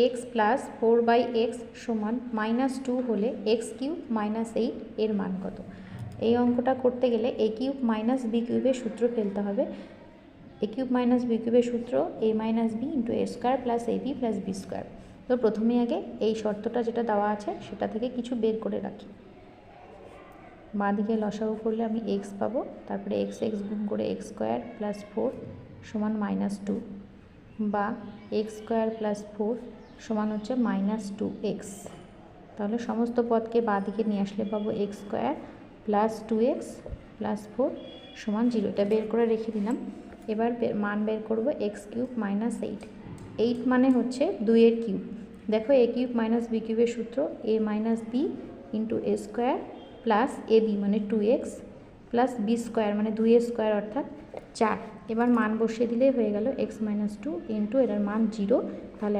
X plus 4/x সমান -2 হলে x cube -8 এর মান কত? এই অঙ্কটা করতে গেলে a কিউব মাইনাস বি কিউবের সূত্র ফেলতে হবে। a কিউব মাইনাস বি কিউবের সূত্র a minus B into A square plus A B plus B square. তো প্রথমে আগে এই শর্তটা যেটা দেওয়া আছে সেটা থেকে কিছু বের করে রাখি। বাঁ দিকে লসাগু করলে আমি এক্স পাবো, তারপরে এক্স এক্স গুণ করে এক্স স্কোয়ার প্লাস 4 সমান -2, বা এক্স স্কোয়ার প্লাস 4 সমান হচ্ছে -2x। তাহলে সমস্ত পদকে বাঁ দিকে নিয়ে আসলে পাবো x square plus 2x plus 4 সমান 0। এটা বের করে রেখে দিলাম। এবার মান বের করবো এক্স কিউব -8। 8 মানে হচ্ছে 2-এর কিউব। দেখো a কিউব মাইনাস বি কিউবের সূত্র a minus B into A square plus A B মানে 2x প্লাস বি স্কোয়ার মানে 2 স্কোয়ার অর্থাৎ 4। এবার মান বসিয়ে দিলেই হয়ে গেল x -2 ইন্টু এটার মান 0। তাহলে